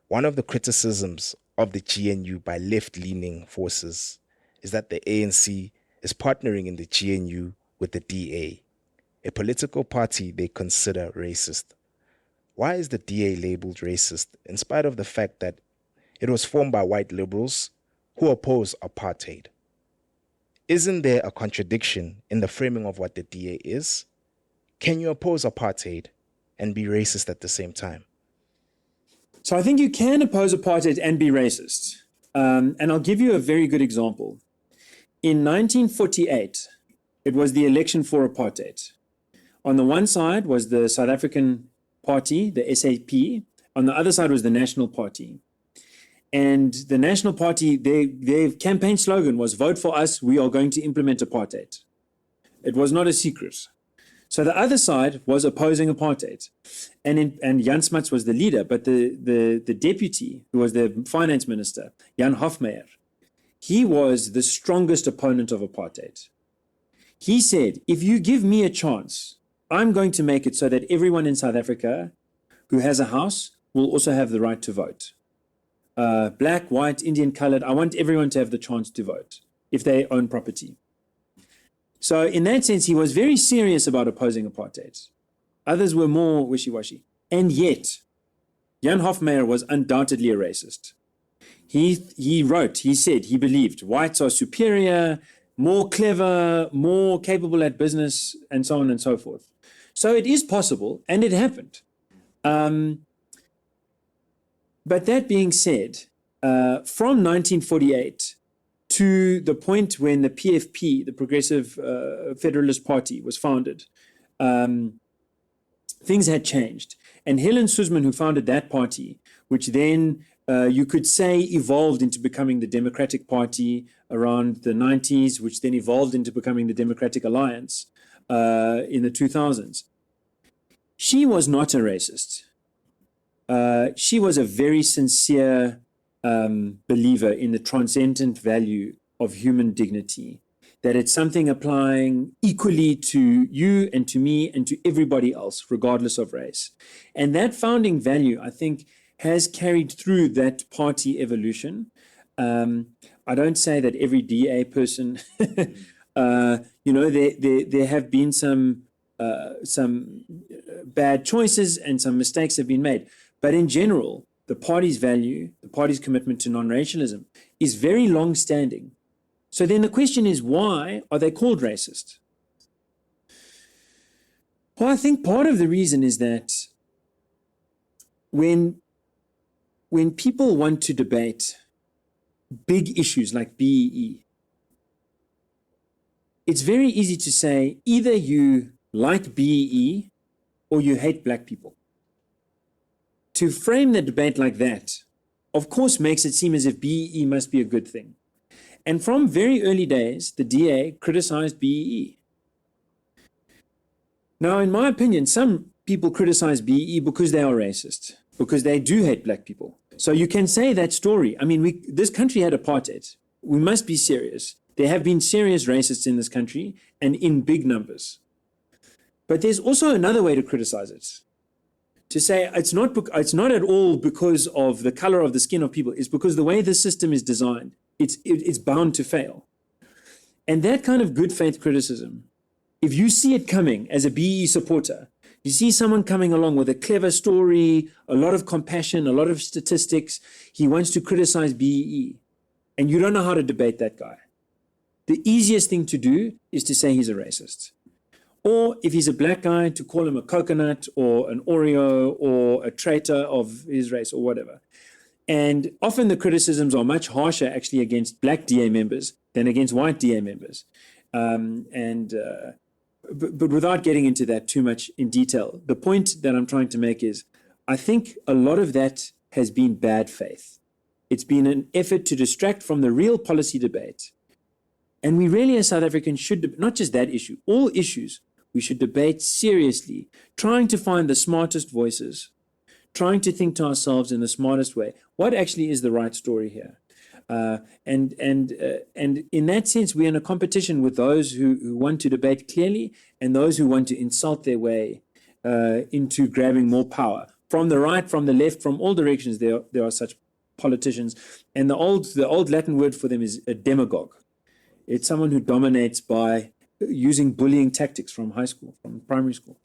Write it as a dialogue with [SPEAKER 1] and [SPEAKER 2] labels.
[SPEAKER 1] One of the criticisms of the GNU by left-leaning forces is that the ANC is partnering in the GNU with the DA, a political party they consider racist. Why is the DA labeled racist in spite of the fact that it was formed by white liberals who oppose apartheid? Isn't there a contradiction in the framing of what the DA is? Can you oppose apartheid and be racist at the same time?
[SPEAKER 2] So I think you can oppose apartheid and be racist. And I'll give you a very good example. In 1948, it was the election for apartheid. On the one side was the South African Party, the SAP. On the other side was the National Party. And the National Party, their campaign slogan was, "Vote for us, we are going to implement apartheid." It was not a secret. So the other side was opposing apartheid. And Jan Smuts was the leader, but the deputy, who was the finance minister, Jan Hofmeyr, he was the strongest opponent of apartheid. He said, if you give me a chance, I'm going to make it so that everyone in South Africa who has a house will also have the right to vote. Black, white, Indian, colored, I want everyone to have the chance to vote if they own property. So in that sense, he was very serious about opposing apartheid. Others were more wishy-washy. And yet, Jan Hofmeyr was undoubtedly a racist. He said he believed whites are superior, more clever, more capable at business, and so on and so forth. So it is possible, and it happened. But that being said, from 1948 to the point when the PFP, the Progressive Federalist Party, was founded, things had changed. And Helen Suzman, who founded that party, which then you could say evolved into becoming the Democratic Party around the 90s, which then evolved into becoming the Democratic Alliance in the 2000s. She was not a racist. She was a very sincere believer in the transcendent value of human dignity, that it's something applying equally to you and to me and to everybody else, regardless of race. And that founding value, I think, has carried through that party evolution. I don't say that every DA person, there have been some bad choices and some mistakes have been made. But in general, the party's value, the party's commitment to non-racialism is very long-standing. So then the question is, why are they called racist? Well, I think part of the reason is that when people want to debate big issues like BEE, it's very easy to say either you like BEE or you hate black people. To frame the debate like that, of course, makes it seem as if BEE must be a good thing. And from very early days, the DA criticized BEE. Now, in my opinion, some people criticize BEE because they are racist, because they do hate black people. So you can say that story. I mean, this country had apartheid. We must be serious. There have been serious racists in this country and in big numbers. But there's also another way to criticize it. To say it's not at all because of the color of the skin of people. It's because the way the system is designed, it's bound to fail. And that kind of good faith criticism, if you see it coming as a BE supporter, you see someone coming along with a clever story, a lot of compassion, a lot of statistics, he wants to criticize BEE, and you don't know how to debate that guy. The easiest thing to do is to say he's a racist. Or if he's a black guy, to call him a coconut or an Oreo or a traitor of his race or whatever. And often the criticisms are much harsher actually against black DA members than against white DA members. But without getting into that too much in detail, the point that I'm trying to make is, I think a lot of that has been bad faith. It's been an effort to distract from the real policy debate. And we really as South Africans should, not just that issue, all issues, we should debate seriously, trying to find the smartest voices, trying to think to ourselves in the smartest way, what actually is the right story here? And in that sense, we're in a competition with those who want to debate clearly and those who want to insult their way into grabbing more power from the right, from the left, from all directions, there are such politicians. And the old Latin word for them is a demagogue. It's someone who dominates by using bullying tactics from high school, from primary school.